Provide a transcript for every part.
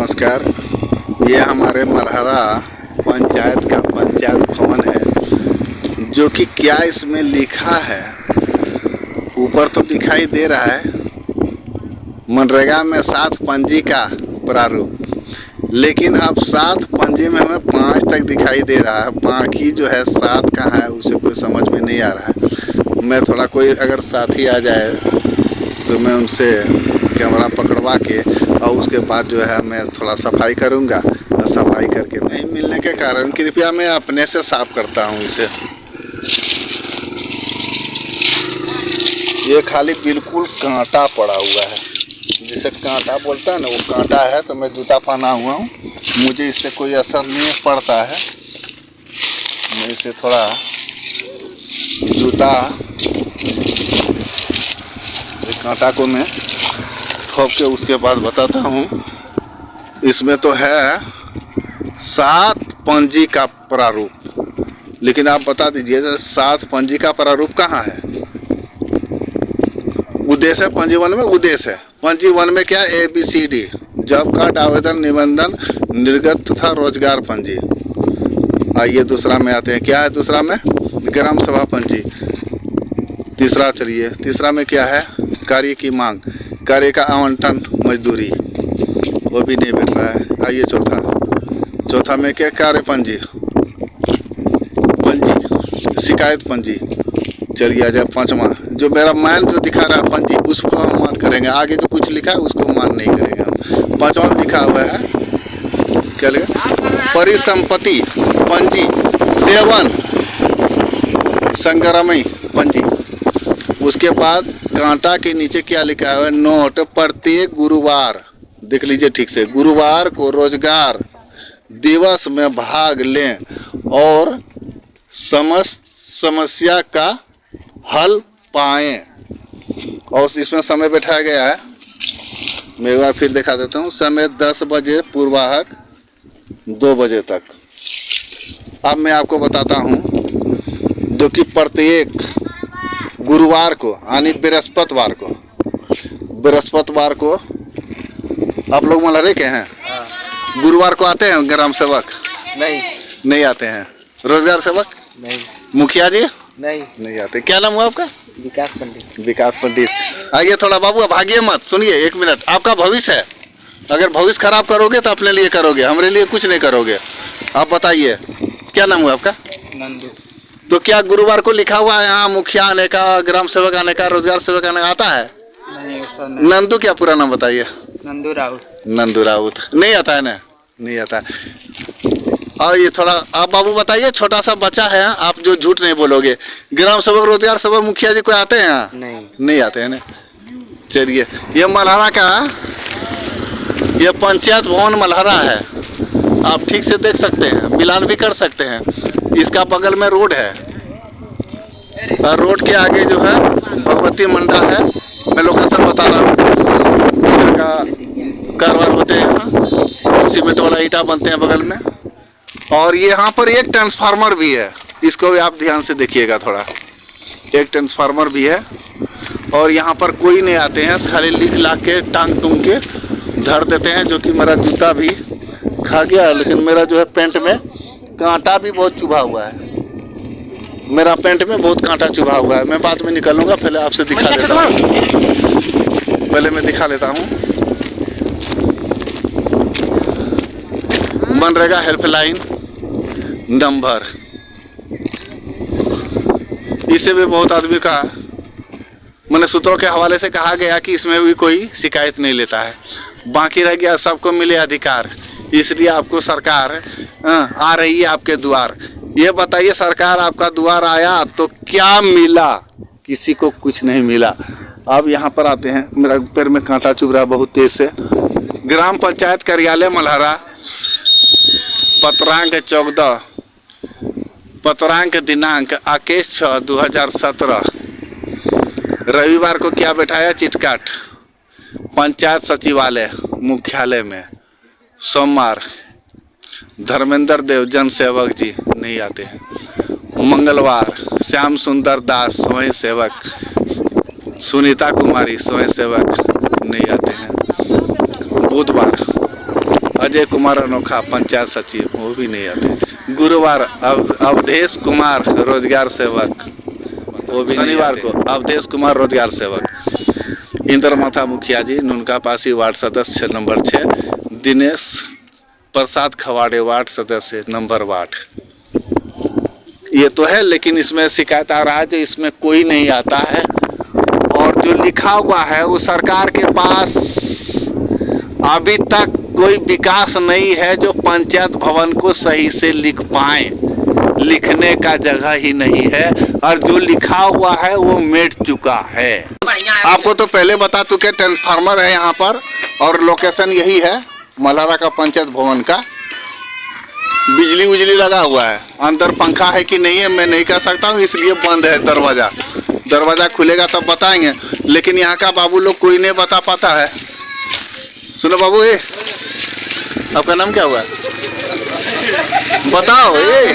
नमस्कार। ये हमारे मल्हरा पंचायत का पंचायत भवन है, जो कि क्या इसमें लिखा है ऊपर तो दिखाई दे रहा है मनरेगा में 7 पंजी का प्रारूप, लेकिन अब 7 पंजी में हमें 5 तक दिखाई दे रहा है। बाकी जो है 7 कहाँ है उसे कोई समझ में नहीं आ रहा है। मैं थोड़ा कोई अगर साथी आ जाए तो मैं उनसे कैमरा पकड़वा के और उसके बाद जो है मैं थोड़ा सफाई करूंगा। और सफाई करके नहीं मिलने के कारण कृपया मैं अपने से साफ करता हूं इसे। ये खाली बिल्कुल कांटा पड़ा हुआ है, जिसे कांटा बोलता है ना, वो कांटा है। तो मैं जूता पहना हुआ हूँ, मुझे इससे कोई असर नहीं पड़ता है। मैं इसे थोड़ा जूता कांटा को मैं ठोक के उसके बाद बताता हूँ। इसमें तो है 7 पंजी का प्रारूप, लेकिन आप बता दीजिए 7 पंजी का प्रारूप कहाँ है। उद्देश्य है पंजी 1 में, उद्देश्य है पंजी 1 में क्या ABCD, जॉब कार्ड, आवेदन, निबंधन, निर्गत तथा रोजगार पंजी। आइए दूसरा में आते हैं। क्या है दूसरा में? ग्राम सभा पंजी। तीसरा चलिए, तीसरा में क्या है? कार्य की मांग, कार्य का आवंटन, मजदूरी, वो भी नहीं बैठ रहा है। आइए चौथा में क्या? कार्य पंजी, शिकायत पंजी। चलिए आ जाए पाँचवा, जो मेरा मान जो दिखा रहा है पंजी, उसको हम मान करेंगे। आगे जो कुछ लिखा है उसको मान नहीं करेंगे हम। पाँचवा में लिखा हुआ है क्या लिखा? परिसंपत्ति पंजी, सेवन संग्रामी पंजी। उसके बाद कांटा के नीचे क्या लिखा है? नोट, प्रत्येक गुरुवार, देख लीजिए ठीक से, गुरुवार को रोजगार दिवस में भाग लें और समस्त समस्या का हल पाएं। और इसमें समय बैठाया गया है, मैं एक बार फिर दिखा देता हूँ। समय 10 बजे पूर्वाहक 2 बजे तक। अब मैं आपको बताता हूँ, जो कि प्रत्येक गुरुवार को यानी बृहस्पतिवार को आप लोग मल्हरे के हैं? गुरुवार को आते हैं ग्राम सेवक? नहीं आते हैं। रोजगार सेवक? नहीं। मुखिया जी? नहीं आते। क्या नाम हुआ आपका? विकास पंडित। आइए थोड़ा बाबू, भागिए मत, सुनिए 1 मिनट। आपका भविष्य है, अगर भविष्य खराब करोगे तो अपने लिए करोगे, हमारे लिए कुछ नहीं करोगे। आप बताइए क्या नाम हुआ आपका? नंदू। तो क्या गुरुवार को लिखा हुआ है यहाँ मुखिया आने का, ग्राम सेवक आने का, रोजगार सेवक आने का आता है? नहीं। नंदू क्या पूरा नाम बताइए? नंदू राउत। नहीं आता है ना? नहीं आता। और ये थोड़ा आप बाबू बताइए, छोटा सा बच्चा है, आप जो झूठ नहीं बोलोगे, ग्राम सेवक, रोजगार सेवक, मुखिया जी कोई आते हैं यहाँ? नहीं आते हैं ना। चलिए, ये मल्हरा का ये पंचायत भवन मल्हरा है, आप ठीक से देख सकते हैं, मिलान भी कर सकते हैं। इसका बगल में रोड है और रोड के आगे जो है भगवती मंडा है। मैं लोकेशन बता रहा हूँ। कारोबार होते हैं यहाँ, सीमेंट वाला ईटा बनते हैं बगल में। और ये यहाँ पर एक ट्रांसफार्मर भी है, इसको भी आप ध्यान से देखिएगा थोड़ा। एक ट्रांसफार्मर भी है और यहाँ पर कोई नहीं आते हैं, खाली लिख ला के टांग टूंग के धर देते हैं। जो कि मेरा जूता भी खा गया, लेकिन मेरा जो है पैंट में कांटा भी बहुत चुभा हुआ है। मेरा पैंट में बहुत कांटा चुभा हुआ है। मैं बाद में निकलूंगा, पहले आपसे दिखा देता हूँ। पहले मैं दिखा लेता हूँ। मनरेगा हेल्पलाइन नंबर, इसे भी बहुत आदमी का मैंने सूत्रों के हवाले से कहा गया कि इसमें भी कोई शिकायत नहीं लेता है। बाकी रह गया सबको मिले अधिकार, इसलिए आपको सरकार आ रही है आपके द्वार। ये बताइए, सरकार आपका द्वार आया तो क्या मिला? किसी को कुछ नहीं मिला। अब यहाँ पर आते हैं, मेरा पैर में कांटा चुभ रहा बहुत तेज से। ग्राम पंचायत कार्यालय मल्हरा, पत्रांक 14, पत्रांक दिनांक 21/6/2017। रविवार को क्या बैठाया? चिटकाट पंचायत सचिवालय मुख्यालय में। सोमवार धर्मेंद्र देव जन सेवक जी नहीं आते हैं। मंगलवार श्याम सुंदर दास स्वयं सेवक, सुनीता कुमारी स्वयं सेवक नहीं आते हैं। बुधवार अजय कुमार अनोखा पंचायत सचिव, वो भी नहीं आते। गुरुवार अवधेश कुमार रोजगार सेवक, वो भी शनिवार को अवधेश कुमार रोजगार सेवक। इंद्रमाथा मुखिया जी नुनका पासी वार्ड सदस्य नंबर 6। दिनेश प्रसाद खवाड़े वार्ड सदस्य नंबर वार्ड। ये तो है, लेकिन इसमें शिकायत आ रहा है जो इसमें कोई नहीं आता है, और जो लिखा हुआ है वो सरकार के पास अभी तक कोई विकास नहीं है जो पंचायत भवन को सही से लिख पाए। लिखने का जगह ही नहीं है, और जो लिखा हुआ है वो मिट चुका है। आपको तो पहले बता चुके ट्रांसफार्मर है यहाँ पर, और लोकेशन यही है मल्हारा का पंचायत भवन का। बिजली उजली लगा हुआ है, अंदर पंखा है कि नहीं है मैं नहीं कह सकता हूँ, इसलिए बंद है दरवाजा। दरवाजा खुलेगा तब बताएंगे, लेकिन यहाँ का बाबू लोग कोई नहीं बता पाता है। सुनो बाबू, ये आपका नाम क्या हुआ? बताओ, ये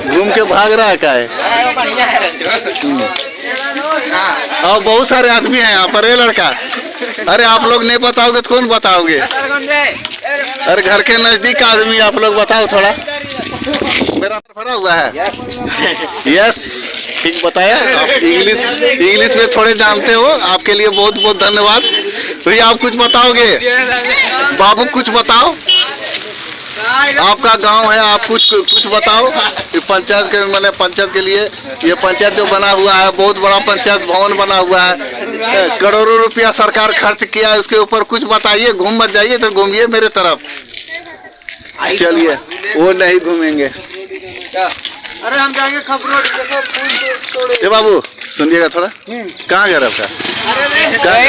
घूम के भाग रहा है क्या है? और बहुत सारे आदमी हैं यहाँ पर। ये लड़का, अरे आप लोग नहीं बताओगे तो कौन बताओगे? अरे घर के नजदीक आदमी आप लोग बताओ थोड़ा। मेरा भरा हुआ है। यस, ठीक बताया। आप इंग्लिश में थोड़े जानते हो, आपके लिए बहुत बहुत धन्यवाद। भैया आप कुछ बताओगे? बाबू कुछ बताओ, आपका गांव है, आप कुछ बताओ। पंचायत के मतलब पंचायत के लिए ये पंचायत जो बना हुआ है, बहुत बड़ा पंचायत भवन बना हुआ है, करोड़ों रुपया सरकार खर्च किया है, उसके ऊपर कुछ बताइए। घूम मत जाइए, तो घूमिए मेरे तरफ। चलिए, वो नहीं घूमेंगे। अरे हम जाएंगे खबरों। ये बाबू सुनिएगा थोड़ा, कहाँ घर है आपका?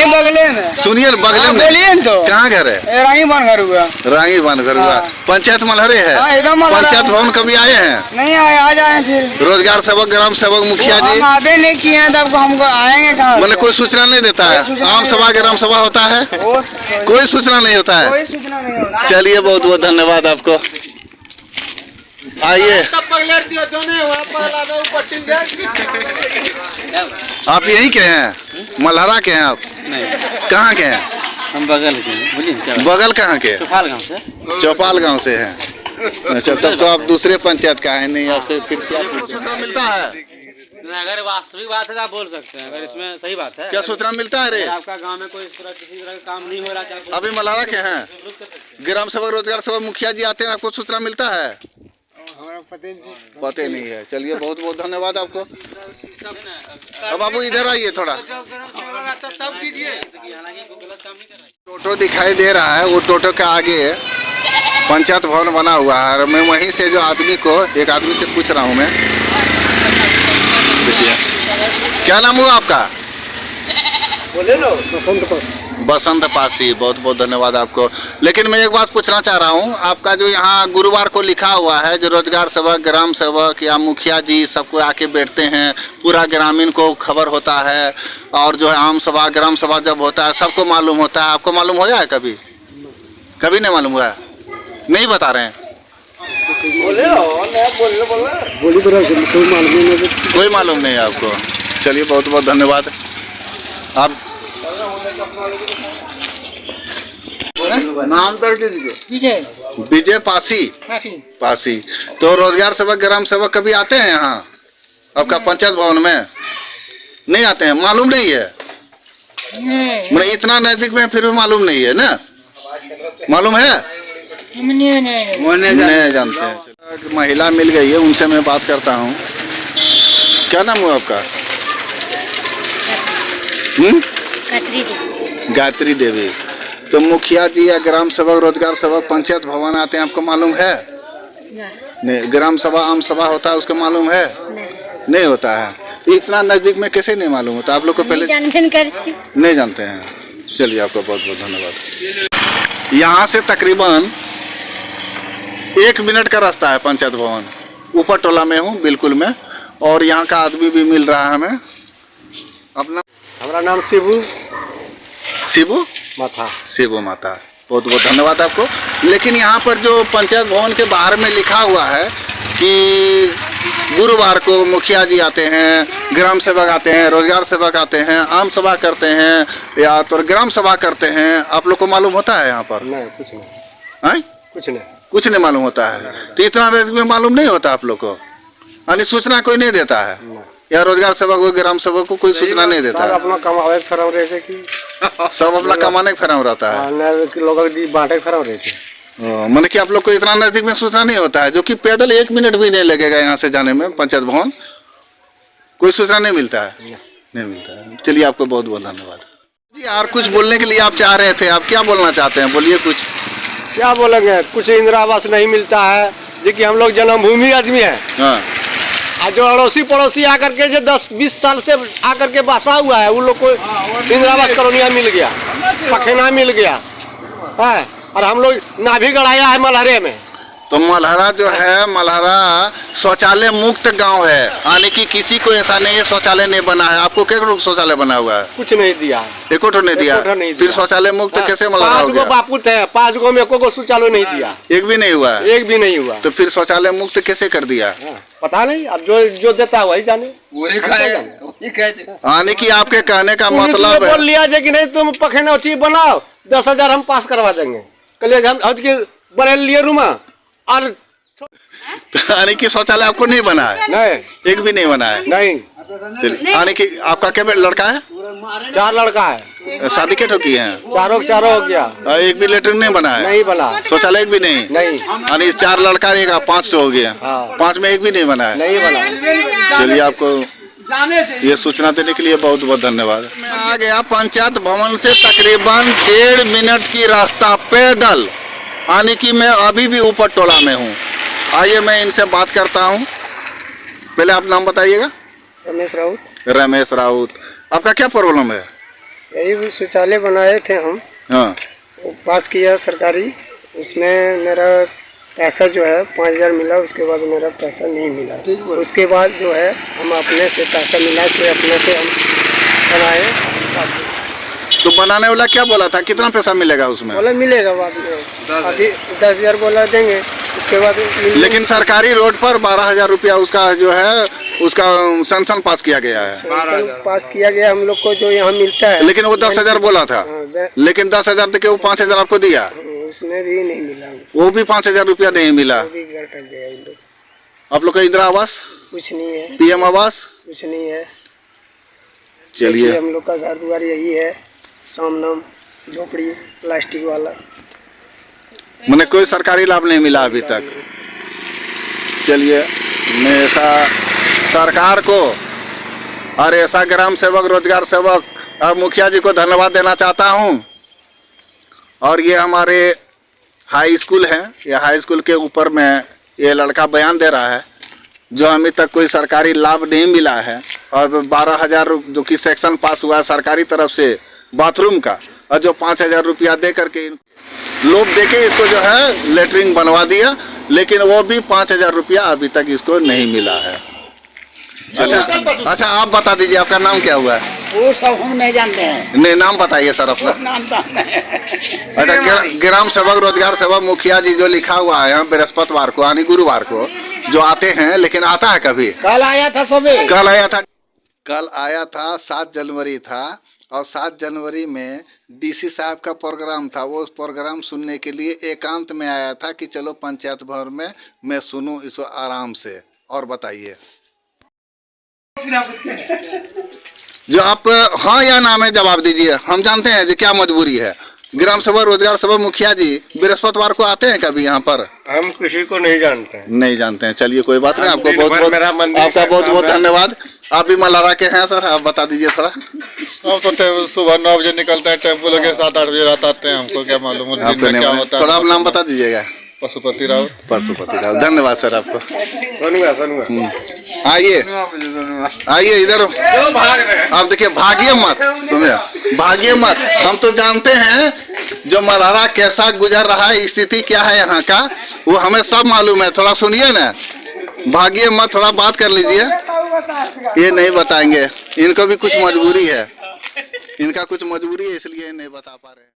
बगले में सुनिए, बगले में। बोलिए तो, कहाँ घर है? राही बन घर हुआ। राही बन घर हुआ। पंचायत मल्हरे है। पंचायत भवन कभी आए हैं? नहीं आए, आ जाए फिर। रोजगार सेवक, ग्राम सेवक, मुखिया जी आवे नहीं किए हैं, तब हमको आएंगे कहाँ? मतलब कोई सूचना नहीं देता है? आम सभा ग्राम सभा होता है, कोई सूचना नहीं होता है। कोई सूचना नहीं होता। चलिए, बहुत बहुत धन्यवाद आपको। आइए, आप यहीं के हैं? मल्हारा के हैं आप? कहाँ के हैं? हम बगल के हैं। बोलिए क्या? बगल कहाँ के? चौपाल गांव से। चौपाल गांव से हैं। अच्छा, तब तो आप दूसरे पंचायत का है। नहीं, आपसे फिर क्या सूचना मिलता है? अगर वास्तविक बात है तो आप बोल सकते हैं, अगर इसमें सही बात है। क्या सूचना मिलता है? रे आपका गांव में कोई इस तरह किसी तरह का काम नहीं हो रहा? अभी मल्हारा के हैं, ग्राम सेवक, रोजगार सेवक, मुखिया जी आते हैं, आपको सूचना मिलता है? पते नहीं है। चलिए, बहुत बहुत धन्यवाद आपको। अब बाबू इधर आइए थोड़ा। टोटो दिखाई दे रहा है, वो टोटो के आगे पंचायत भवन बना हुआ है। मैं वहीं से जो आदमी को, एक आदमी से पूछ रहा हूँ मैं। क्या नाम हुआ आपका? बोले लो। बसंत पासी, बहुत बहुत धन्यवाद आपको। लेकिन मैं एक बात पूछना चाह रहा हूँ, आपका जो यहाँ गुरुवार को लिखा हुआ है, जो रोजगार सेवक, ग्राम सेवक या मुखिया जी सबको आके बैठते हैं, पूरा ग्रामीण को खबर होता है, और जो है आम सभा ग्राम सभा जब होता है सबको मालूम होता है, आपको मालूम हो जाए? कभी कभी नहीं मालूम हुआ? नहीं बता रहे हैं? कोई मालूम नहीं है आपको? चलिए, बहुत बहुत धन्यवाद। आप नाम दर्ज कीजिए। विजय पासी। तो रोजगार सेवक, ग्राम सेवक कभी आते हैं यहाँ आपका पंचायत भवन में? नहीं आते हैं, मालूम नहीं है? मतलब इतना नजदीक में फिर भी मालूम नहीं है ना? मालूम है? नहीं जानते हैं। महिला मिल गई है, उनसे मैं बात करता हूँ। क्या नाम हुआ आपका? गायत्री देवी। तो मुखिया जी या ग्राम सेवक, रोजगार सेवक पंचायत भवन आते हैं, आपको मालूम है? नहीं। ग्राम सभा, आम सभा होता है, उसको मालूम है? नहीं होता है। इतना नजदीक में कैसे नहीं मालूम होता? आप लोग को पहले नहीं जानते हैं। चलिए, आपका बहुत बहुत धन्यवाद। यहाँ से तकरीबन 1 मिनट का रास्ता है पंचायत भवन। ऊपर टोला में हूँ बिल्कुल में, और यहाँ का आदमी भी मिल रहा है हमें। अपना? हमारा नाम शिबू माता। बहुत बहुत धन्यवाद आपको। लेकिन यहाँ पर जो पंचायत भवन के बाहर में लिखा हुआ है कि गुरुवार को मुखिया जी आते हैं, ग्राम सेवक आते हैं, रोजगार सेवक आते हैं, आम सभा करते हैं या तो ग्राम सभा करते हैं, आप लोग को मालूम होता है यहाँ पर? नहीं, कुछ नहीं, हैं? कुछ नहीं। कुछ नहीं मालूम होता है। तो इतना नजदीक में मालूम नहीं होता आप लोग को, यानी सूचना कोई नहीं देता है या रोजगार सेवक को ग्राम सेवक को कोई सूचना नहीं देता है? अपना कमावे फराव रहे थे कि सब अपना कमाने के फराम रहता है। लोग बांटे फराव रहे थे। मैंने कि आप लोग को इतना नजदीक में सूचना नहीं होता है, जो कि पैदल 1 मिनट भी नहीं लगेगा यहाँ से जाने में पंचायत भवन, कोई सूचना नहीं मिलता है? नहीं मिलता है। चलिए आपको बहुत बहुत धन्यवाद जी। और कुछ बोलने के लिए आप चाह रहे थे, आप क्या बोलना चाहते हैं? बोलिए कुछ। क्या बोलेंगे, कुछ इंदिरा आवास नहीं मिलता है, जो कि हम लोग जन्मभूमि आदमी है। हाँ। और जो अड़ोसी पड़ोसी आकर के जो 10-20 साल से आकर के बसा हुआ है, उन लोग को इंदिरा आवास कॉलोनिया मिल गया, पखेना मिल गया है, और हम लोग नाभि गड़ाया है मलहरे में। तो मलहरा जो है, मलहरा शौचालय मुक्त गांव है, यानी कि किसी को ऐसा नहीं है शौचालय नहीं बना है। आपको क्या शौचालय बना हुआ है? कुछ नहीं दिया, एको तो नहीं दिया। फिर शौचालय मुक्त कैसे मलहरा हो गया? 5 गो बापू थे, 5 गो में एको को शौचालय नहीं दिया, एक भी नहीं हुआ? एक भी नहीं हुआ। तो फिर शौचालय मुक्त कैसे कर दिया? पता नहीं, अब जो देता है वही जाने, वही खाएगा। यानी कि आपके कहने का मतलब है, बोल लिया कि नहीं तुम पखेना चीज बनाओ, 10,000 हम पास करवा देंगे। कल हम हज के बने लिए रूमा, और यानी कि शौचालय आपको नहीं बना है? नहीं, एक भी नहीं बना है। नहीं। चलिए, यानी कि आपका क्या लड़का है? 4 लड़का है। शादी के ठोकी है? चारों हो गया। एक भी लेटरिन नहीं बना है? नहीं बना। शौचालय एक भी नहीं? नहीं। यानी 4 लड़का रहेगा, 5 हो गया। 5 में एक भी नहीं बना है? नहीं बना। चलिए आपको ये सूचना देने के लिए बहुत बहुत धन्यवाद। मैं आ गया पंचायत भवन से तकरीबन 1.5 मिनट की रास्ता पैदल, यानी कि मैं अभी भी ऊपर टोला में हूँ। आइए मैं इनसे बात करता हूँ। पहले आप नाम बताइएगा। रमेश राउत। रमेश राउत, आपका क्या प्रॉब्लम है? यही शौचालय बनाए थे हम, हाँ। वो पास किया सरकारी, उसमें मेरा पैसा जो है 5,000 मिला, उसके बाद मेरा पैसा नहीं मिला। उसके बाद जो है हम अपने से पैसा मिला के अपने से हम बनाए। तो बनाने वाला क्या बोला था, कितना पैसा मिलेगा उसमें? बोला मिलेगा बाद में, अभी 10,000 बोला देंगे, उसके बाद लेकिन सरकारी रोड पर 12,000 रुपया उसका जो है उसका सैंक्शन पास किया गया है। 12,000 पास किया गया हम लोग को जो यहाँ मिलता है। लेकिन वो 10,000 बोला था, लेकिन 10,000 देके वो 5,000 आपको दिया? उसमें भी नहीं मिला, वो भी 5,000 रुपया नहीं मिला। आप लोग का इंदिरा आवास कुछ नहीं है, PM आवास कुछ नहीं है। चलिए, हम लोग का घर द्वार यही है, सामनाम झोपड़ी प्लास्टिक वाला। मैंने कोई सरकारी लाभ नहीं मिला अभी तक। चलिए, मैं ऐसा सरकार को और ऐसा ग्राम सेवक, रोजगार सेवक और मुखिया जी को धन्यवाद देना चाहता हूं। और ये हमारे हाई स्कूल है, ये हाई स्कूल के ऊपर में ये लड़का बयान दे रहा है, जो अभी तक कोई सरकारी लाभ नहीं मिला है। और 12,000 जो कि सेक्शन पास हुआ है सरकारी तरफ से बाथरूम का, और जो 5,000 रुपया दे करके लोभ दे के इसको जो है लेटरिन बनवा दिया, लेकिन वो भी 5,000 रुपया अभी तक इसको नहीं मिला है। अच्छा, आप बता दीजिए आपका नाम क्या हुआ है? वो सब हम नहीं जानते हैं। नहीं, नाम बताइए सर अपना। अच्छा, ग्राम सेवक, रोजगार सेवक, मुखिया जी जो लिखा हुआ है यहाँ बृहस्पतिवार को यानी गुरुवार को जो आते हैं, लेकिन आता है कभी? कल आया था सुबह, कल आया था। कल आया था, 7 जनवरी था, और 7 जनवरी में DC साहब का प्रोग्राम था। वो प्रोग्राम सुनने के लिए एकांत में आया था कि चलो पंचायत भवन में मैं सुनूं इसको आराम से। और बताइए, जो आप हाँ या ना में जवाब दीजिए, हम जानते हैं जी क्या मजबूरी है। ग्राम सभा, रोजगार सभा, मुखिया जी बृहस्पतिवार को आते हैं कभी यहाँ पर? हम किसी को नहीं जानते हैं। नहीं जानते हैं। चलिए कोई बात नहीं, आपको बहुत बहुत धन्यवाद। आप भी मलहरा के हैं सर, आप बता दीजिए थोड़ा। हम तो सुबह 9 बजे निकलते हैं, टेम्पो लगे 7-8 बजे रात आते हैं। हमको क्या मालूम दिन में क्या होता है। थोड़ा आप नाम बता दीजिएगा। पशुपति राउत। पशुपति राउत, धन्यवाद सर आपको। सुनूंगा। आइए इधर। आप देखिए, भागिए मत, सुनिए, भागिए मत। हम तो जानते हैं जो मलहरा कैसा गुजर रहा है, स्थिति क्या है यहाँ का, वो हमें सब मालूम है। थोड़ा सुनिए ना, भागिए मत, थोड़ा बात कर लीजिए। ये नहीं बताएंगे, इनको भी कुछ मजबूरी है, इनका कुछ मजबूरी है, इसलिए नहीं बता पा रहे हैं।